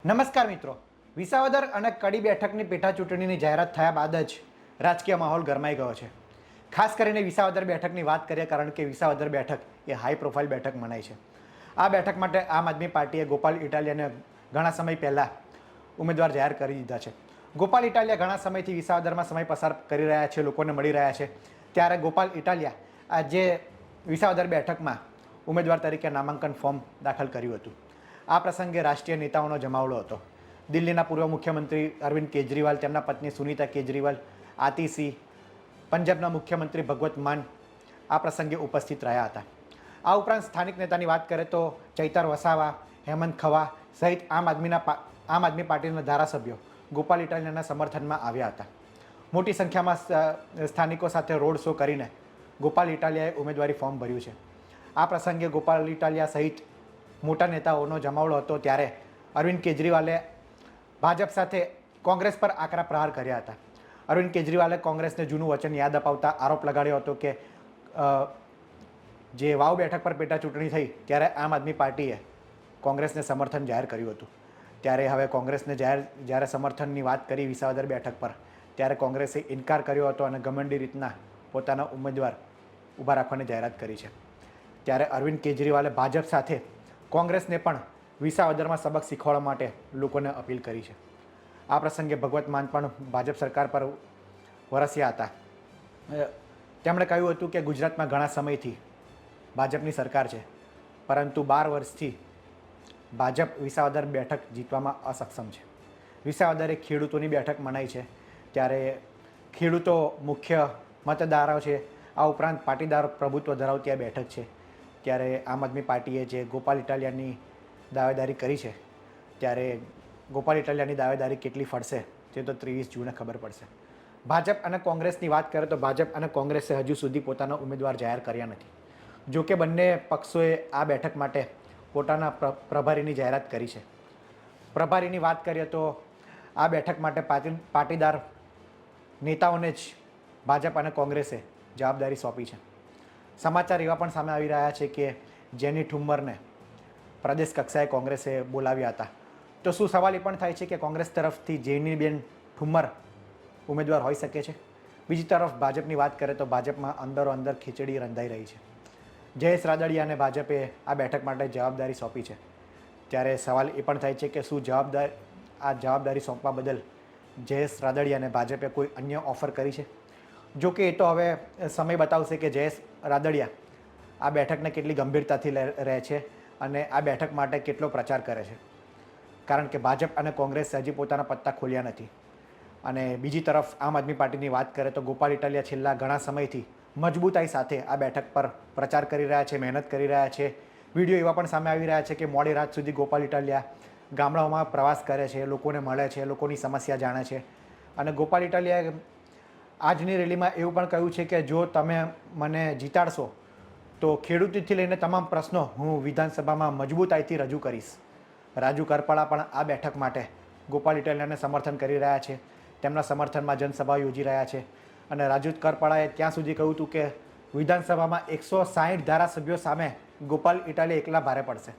નમસ્કાર મિત્રો, વિસાવદર અને કડી બેઠકની પેટા ચૂંટણીની જાહેરાત થયા બાદ જ રાજકીય માહોલ ગરમાઈ ગયો છે. ખાસ કરીને વિસાવદર બેઠકની વાત કરીએ, કારણ કે વિસાવદર બેઠક એ હાઈ પ્રોફાઇલ બેઠક મનાય છે. આ બેઠક માટે આમ આદમી પાર્ટીએ ગોપાલ ઇટાલિયાને ઘણા સમય પહેલાં ઉમેદવાર જાહેર કરી દીધા છે. ગોપાલ ઇટાલિયા ઘણા સમયથી વિસાવદરમાં સમય પસાર કરી રહ્યા છે, લોકોને મળી રહ્યા છે. ત્યારે ગોપાલ ઇટાલિયા આજે વિસાવદર બેઠકમાં ઉમેદવાર તરીકે નામાંકન ફોર્મ દાખલ કર્યું હતું. આ પ્રસંગે રાષ્ટ્રીય નેતાઓનો જમાવડો હતો. દિલ્હીના પૂર્વ મુખ્યમંત્રી અરવિંદ કેજરીવાલ, તેમના પત્ની સુનીતા કેજરીવાલ, આતિશી, પંજાબના મુખ્યમંત્રી ભગવત માન આ પ્રસંગે ઉપસ્થિત રહ્યા હતા. આ ઉપરાંત સ્થાનિક નેતાની વાત કરીએ તો ચૈતર વસાવા, હેમંત ખવા સહિત આમ આદમી પાર્ટીના ધારાસભ્યો ગોપાલ ઇટાલિયાના સમર્થનમાં આવ્યા હતા. મોટી સંખ્યામાં સ્થાનિકો સાથે રોડ શો કરીને ગોપાલ ઇટાલિયાએ ઉમેદવારી ફોર્મ ભર્યું છે. આ પ્રસંગે ગોપાલ ઇટાલિયા સહિત મોટા નેતાઓનો જમાવડો હતો. ત્યારે અરવિંદ કેજરીવાલે ભાજપ સાથે કોંગ્રેસ પર આકરા પ્રહાર કર્યા હતા. અરવિંદ કેજરીવાલે કોંગ્રેસને જૂનું વચન યાદ અપાવતા આરોપ લગાડ્યો હતો કે જે વાવ બેઠક પર પેટા ચૂંટણી થઈ ત્યારે આમ આદમી પાર્ટીએ કોંગ્રેસને સમર્થન જાહેર કર્યું હતું. ત્યારે હવે કોંગ્રેસને જ્યારે સમર્થનની વાત કરી વિસાવદર બેઠક પર, ત્યારે કોંગ્રેસે ઇનકાર કર્યો હતો અને ઘમંડી રીતના પોતાના ઉમેદવાર ઊભા રાખવાની જાહેરાત કરી છે. ત્યારે અરવિંદ કેજરીવાલે ભાજપ સાથે કોંગ્રેસને પણ વિસાવદરમાં સબક શીખવાડવા માટે લોકોને અપીલ કરી છે. આ પ્રસંગે ભગવત માન પણ ભાજપ સરકાર પર વરસ્યા હતા. તેમણે કહ્યું હતું કે ગુજરાતમાં ઘણા સમયથી ભાજપની સરકાર છે, પરંતુ 12 વર્ષથી ભાજપ વિસાવદર બેઠક જીતવામાં અસક્ષમ છે. વિસાવદર એક ખેડૂતોની બેઠક મનાઈ છે, ત્યારે ખેડૂતો મુખ્ય મતદારો છે. આ ઉપરાંત પાટીદાર પ્રભુત્વ ધરાવતી આ બેઠક છે. ત્યારે આમ આદમી પાર્ટીએ જે ગોપાલ ઇટાલિયાની દાવેદારી કરી છે, ત્યારે ગોપાલ ઇટાલિયાની દાવેદારી કેટલી ફળશે તે તો 23 જૂને ખબર પડશે. ભાજપ અને કોંગ્રેસની વાત કરીએ તો ભાજપ અને કોંગ્રેસે હજુ સુધી પોતાના ઉમેદવાર જાહેર કર્યા નથી. જો કે બંને પક્ષોએ આ બેઠક માટે પોતાના પ્રભારીની જાહેરાત કરી છે. પ્રભારીની વાત કરીએ તો આ બેઠક માટે પાટીદાર નેતાઓને જ ભાજપ અને કોંગ્રેસે જવાબદારી સોંપી છે. સમાચાર એવા પણ સામે આવી રહ્યા છે કે જેની ઠુમ્મરને પ્રદેશ કક્ષાએ કોંગ્રેસે બોલાવ્યા હતા. તો શું સવાલ એ પણ થાય છે કે કોંગ્રેસ તરફથી જેનીબેન ઠુમ્મર ઉમેદવાર હોઈ શકે છે? બીજી તરફ ભાજપની વાત કરીએ તો ભાજપમાં અંદરો અંદર ખીચડી રંધાઈ રહી છે. જયેશ રાદડિયાને ભાજપે આ બેઠક માટે જવાબદારી સોંપી છે. ત્યારે સવાલ એ પણ થાય છે કે શું જવાબદારી સોંપવા બદલ જયેશ રાદડિયાને ભાજપે કોઈ અન્ય ઓફર કરી છે? જો કે એ તો હવે સમય બતાવશે કે જયેશ રાદડિયા આ બેઠકને કેટલી ગંભીરતાથી રહે છે અને આ બેઠક માટે કેટલો પ્રચાર કરે છે. કારણ કે ભાજપ અને કોંગ્રેસ હજી પોતાના પત્તા ખોલ્યા નથી. અને બીજી તરફ આમ આદમી પાર્ટીની વાત કરીએ તો ગોપાલ ઇટાલિયા છેલ્લા ઘણા સમયથી મજબૂતાઈ સાથે આ બેઠક પર પ્રચાર કરી રહ્યા છે, મહેનત કરી રહ્યા છે. વિડીયો એવા પણ સામે આવી રહ્યા છે કે મોડી રાત સુધી ગોપાલ ઇટાલિયા ગામડાઓમાં પ્રવાસ કરે છે, લોકોને મળે છે, લોકોની સમસ્યા જાણે છે. અને ગોપાલ ઇટાલિયાએ આજની રેલીમાં એવું પણ કહ્યું છે કે જો તમે મને જીતાડશો તો ખેડૂતોથી લઈને તમામ પ્રશ્નો હું વિધાનસભામાં મજબૂતાઈથી રજૂ કરીશ. રાજુ કરપડા પણ આ બેઠક માટે ગોપાલ ઇટાલિયાને સમર્થન કરી રહ્યા છે. તેમના સમર્થનમાં જનસભા યોજી રહ્યા છે. અને રાજુ કરપડાએ ત્યાં સુધી કહ્યું હતું કે વિધાનસભામાં 160 ધારાસભ્યો સામે ગોપાલ ઇટાલિયા એકલા ભારે પડશે.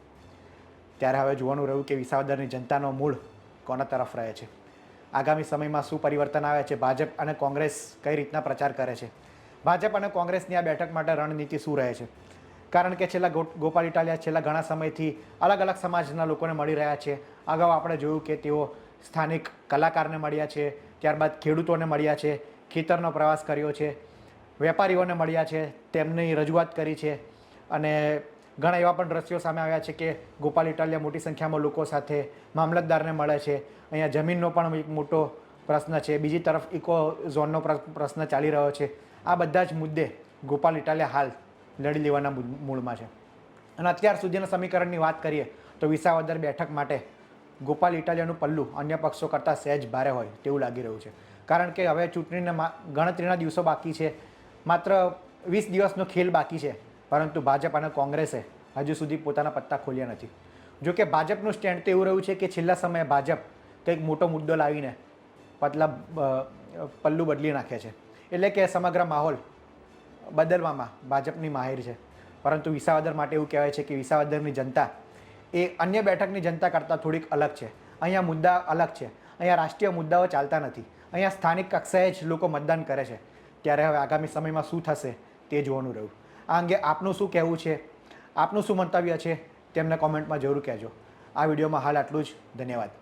ત્યારે હવે જોવાનું રહ્યું કે વિસાવદરની જનતાનો મૂળ કોના તરફ રહે છે. આગામી સમયમાં શું પરિવર્તન આવે છે, ભાજપ અને કોંગ્રેસ કઈ રીતના પ્રચાર કરે છે, ભાજપ અને કોંગ્રેસની આ બેઠક માટે રણનીતિ શું રહે છે. કારણ કે ગોપાલ ઇટાલિયા છેલ્લા ઘણા સમયથી અલગ અલગ સમાજના લોકોને મળી રહ્યા છે. અગાઉ આપણે જોયું કે તેઓ સ્થાનિક કલાકારને મળ્યા છે, ત્યારબાદ ખેડૂતોને મળ્યા છે, ખેતરનો પ્રવાસ કર્યો છે, વેપારીઓને મળ્યા છે, તેમની રજૂઆત કરી છે. અને ઘણા એવા પણ દ્રશ્યો સામે આવ્યા છે કે ગોપાલ ઇટાલિયા મોટી સંખ્યામાં લોકો સાથે મામલતદારને મળે છે. અહીંયા જમીનનો પણ એક મોટો પ્રશ્ન છે. બીજી તરફ ઇકો ઝોનનો પ્રશ્ન ચાલી રહ્યો છે. આ બધા જ મુદ્દે ગોપાલ ઇટાલિયા હાલ લડી લેવાના મૂળમાં છે. અને અત્યાર સુધીના સમીકરણની વાત કરીએ તો વિસાવદર બેઠક માટે ગોપાલ ઇટાલિયાનું પલ્લું અન્ય પક્ષો કરતાં સહેજ ભારે હોય તેવું લાગી રહ્યું છે. કારણ કે હવે ચૂંટણીના ગણતરીના દિવસો બાકી છે, માત્ર 20 દિવસનો ખેલ બાકી છે. પરંતુ ભાજપ અને કોંગ્રેસે હજુ સુધી પોતાના પત્તા ખોલ્યા નથી. જો કે ભાજપનું સ્ટેન્ડ તો એવું રહ્યું છે કે છેલ્લા સમયે ભાજપ કંઈક મોટો મુદ્દો લાવીને પલ્લું બદલી નાખે છે. એટલે કે સમગ્ર માહોલ બદલવામાં ભાજપની માહિર છે. પરંતુ વિસાવદર માટે એવું કહેવાય છે કે વિસાવદરની જનતા એ અન્ય બેઠકની જનતા કરતાં થોડીક અલગ છે. અહીંયા મુદ્દા અલગ છે, અહીંયા રાષ્ટ્રીય મુદ્દાઓ ચાલતા નથી, અહીંયા સ્થાનિક કક્ષાએ જ લોકો મતદાન કરે છે. ત્યારે હવે આગામી સમયમાં શું થશે તે જોવાનું રહ્યું. આ અંગે આપનું શું કહેવું છે, આપનું શું મંતવ્ય છે તેમને કોમેન્ટમાં જરૂર કહેજો. આ વિડીયોમાં હાલ આટલું જ. ધન્યવાદ.